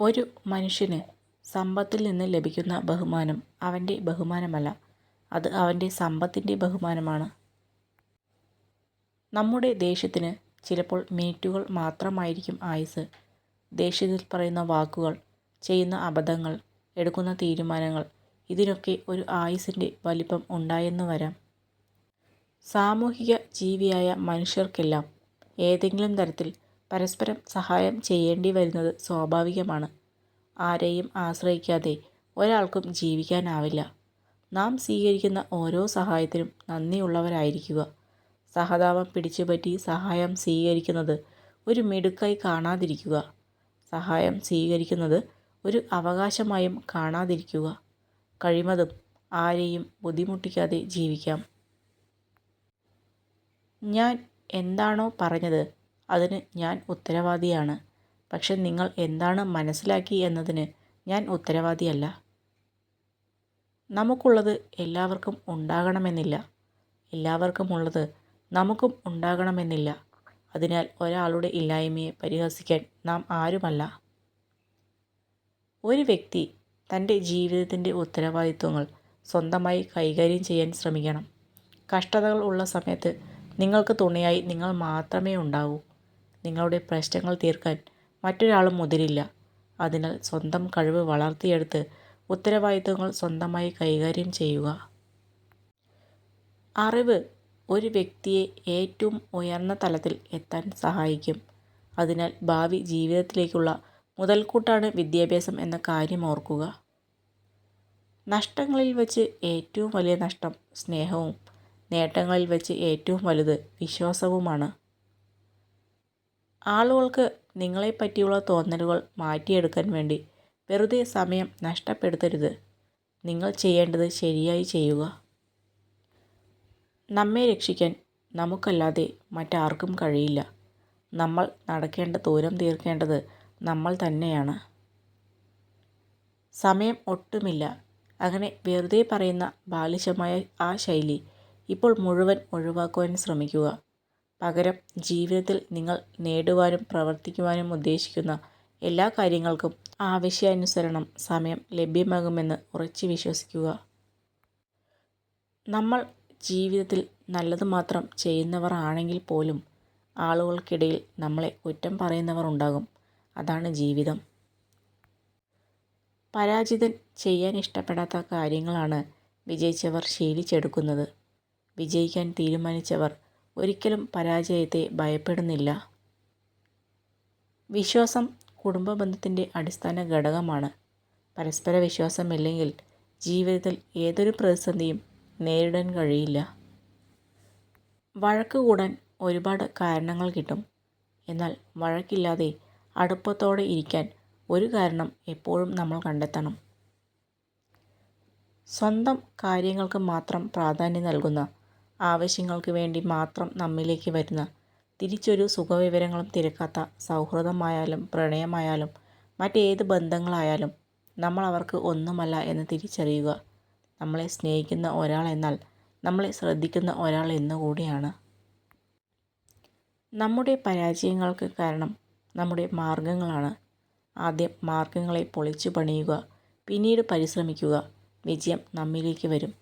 ഒരു മനുഷ്യന് സമ്പത്തിൽ നിന്ന് ലഭിക്കുന്ന ബഹുമാനം അവൻ്റെ ബഹുമാനമല്ല, അത് അവൻ്റെ സമ്പത്തിൻ്റെ ബഹുമാനമാണ്. നമ്മുടെ ദേഷ്യത്തിന് ചിലപ്പോൾ മിനിറ്റുകൾ മാത്രമായിരിക്കും ആയുസ്. ദേഷ്യത്തിൽ പറയുന്ന വാക്കുകൾ, ചെയ്യുന്ന അബദ്ധങ്ങൾ, എടുക്കുന്ന തീരുമാനങ്ങൾ, ഇതിനൊക്കെ ഒരു ആയുസിൻ്റെ വലിപ്പം ഉണ്ടായെന്ന് വരാം. സാമൂഹിക ജീവിയായ മനുഷ്യർക്കെല്ലാം ഏതെങ്കിലും തരത്തിൽ പരസ്പരം സഹായം ചെയ്യേണ്ടി വരുന്നത് സ്വാഭാവികമാണ്. ആരെയും ആശ്രയിക്കാതെ ഒരാൾക്കും ജീവിക്കാനാവില്ല. നാം സ്വീകരിക്കുന്ന ഓരോ സഹായത്തിനും നന്ദിയുള്ളവരായിരിക്കുക. സഹതാപം പിടിച്ചുപറ്റി സഹായം സ്വീകരിക്കുന്നത് ഒരു മിടുക്കായി കാണാതിരിക്കുക. സഹായം സ്വീകരിക്കുന്നത് ഒരു അവകാശമായും കാണാതിരിക്കുക. കഴിവതും ആരെയും ബുദ്ധിമുട്ടിക്കാതെ ജീവിക്കാം. ഞാൻ എന്താണോ പറഞ്ഞത് അതിന് ഞാൻ ഉത്തരവാദിയാണ്. പക്ഷെ നിങ്ങൾ എന്താണ് മനസ്സിലാക്കി എന്നതിന് ഞാൻ ഉത്തരവാദിയല്ല. നമുക്കുള്ളത് എല്ലാവർക്കും ഉണ്ടാകണമെന്നില്ല. എല്ലാവർക്കുമുള്ളത് നമുക്കും ഉണ്ടാകണമെന്നില്ല. അതിനാൽ ഒരാളുടെ ഇല്ലായ്മയെ പരിഹസിക്കാൻ നാം ആരുമല്ല. ഒരു വ്യക്തി തൻ്റെ ജീവിതത്തിൻ്റെ ഉത്തരവാദിത്വങ്ങൾ സ്വന്തമായി കൈകാര്യം ചെയ്യാൻ ശ്രമിക്കണം. കഷ്ടതകൾ ഉള്ള സമയത്ത് നിങ്ങൾക്ക് തുണയായി നിങ്ങൾ മാത്രമേ ഉണ്ടാവൂ. നിങ്ങളുടെ പ്രശ്നങ്ങൾ തീർക്കാൻ മറ്റൊരാളും മുതിരില്ല. അതിനാൽ സ്വന്തം കഴിവ് വളർത്തിയെടുത്ത് ഉത്തരവാദിത്വങ്ങൾ സ്വന്തമായി കൈകാര്യം ചെയ്യുക. അറിവ് ഒരു വ്യക്തിയെ ഏറ്റവും ഉയർന്ന തലത്തിൽ എത്താൻ സഹായിക്കും. അതിനാൽ ഭാവി ജീവിതത്തിലേക്കുള്ള മുതൽക്കൂട്ടാണ് വിദ്യാഭ്യാസം എന്ന കാര്യം ഓർക്കുക. നഷ്ടങ്ങളിൽ വച്ച് ഏറ്റവും വലിയ നഷ്ടം സ്നേഹവും നേട്ടങ്ങളിൽ വച്ച് ഏറ്റവും വലുത് വിശ്വാസവുമാണ്. ആളുകൾക്ക് നിങ്ങളെപ്പറ്റിയുള്ള തോന്നലുകൾ മാറ്റിയെടുക്കാൻ വേണ്ടി വെറുതെ സമയം നഷ്ടപ്പെടുത്തരുത്. നിങ്ങൾ ചെയ്യേണ്ടത് ശരിയായി ചെയ്യുക. നമ്മെ രക്ഷിക്കാൻ നമുക്കല്ലാതെ മറ്റാർക്കും കഴിയില്ല. നമ്മൾ നടക്കേണ്ട ദൂരം തീർക്കേണ്ടത് നമ്മൾ തന്നെയാണ്. സമയം ഒട്ടുമില്ല. അങ്ങനെ വെറുതെ പറയുന്ന ബാലിശമായ ആ ശൈലി ഇപ്പോൾ മുഴുവൻ ഒഴിവാക്കുവാൻ ശ്രമിക്കുക. പകരം ജീവിതത്തിൽ നിങ്ങൾ നേടുവാനും പ്രവർത്തിക്കുവാനും ഉദ്ദേശിക്കുന്ന എല്ലാ കാര്യങ്ങൾക്കും ആവശ്യാനുസരണം സമയം ലഭ്യമാകുമെന്ന് ഉറച്ചു വിശ്വസിക്കുക. നമ്മൾ ജീവിതത്തിൽ നല്ലത് മാത്രം ചെയ്യുന്നവർ ആണെങ്കിൽ പോലും ആളുകൾക്കിടയിൽ നമ്മളെ കുറ്റം പറയുന്നവർ ഉണ്ടാകും. അതാണ് ജീവിതം. പരാജിതൻ ചെയ്യാൻ ഇഷ്ടപ്പെടാത്ത കാര്യങ്ങളാണ് വിജയിച്ചവർ ശീലിച്ചെടുക്കുന്നത്. വിജയിക്കാൻ തീരുമാനിച്ചവർ ഒരിക്കലും പരാജയത്തെ ഭയപ്പെടുന്നില്ല. വിശ്വാസം കുടുംബ ബന്ധത്തിൻ്റെ അടിസ്ഥാന ഘടകമാണ്. പരസ്പര വിശ്വാസമില്ലെങ്കിൽ ജീവിതത്തിൽ ഏതൊരു പ്രതിസന്ധിയും നേരിടാൻ കഴിയില്ല. വഴക്ക് കൂടാൻ ഒരുപാട് കാരണങ്ങൾ കിട്ടും. എന്നാൽ വഴക്കില്ലാതെ അടുപ്പത്തോടെ ഇരിക്കാൻ ഒരു കാരണം എപ്പോഴും നമ്മൾ കണ്ടെത്തണം. സ്വന്തം കാര്യങ്ങൾക്ക് മാത്രം പ്രാധാന്യം നൽകുന്ന, ആവശ്യങ്ങൾക്ക് വേണ്ടി മാത്രം നമ്മിലേക്ക് വരുന്ന, തിരിച്ചൊരു സുഖവിവരങ്ങളും തിരക്കാത്ത സൗഹൃദമായാലും പ്രണയമായാലും മറ്റേത് ബന്ധങ്ങളായാലും നമ്മൾ അവർക്ക് ഒന്നുമല്ല എന്ന് തിരിച്ചറിയുക. നമ്മളെ സ്നേഹിക്കുന്ന ഒരാൾ എന്നാൽ നമ്മളെ ശ്രദ്ധിക്കുന്ന ഒരാൾ എന്നുകൂടിയാണ്. നമ്മുടെ പരാജയങ്ങൾക്ക് കാരണം നമ്മുടെ മാർഗങ്ങളാണ്. ആദ്യം മാർഗങ്ങളെ പൊളിച്ചു പണിയുക, പിന്നീട് പരിശ്രമിക്കുക. വിജയം നമ്മിലേക്ക് വരും.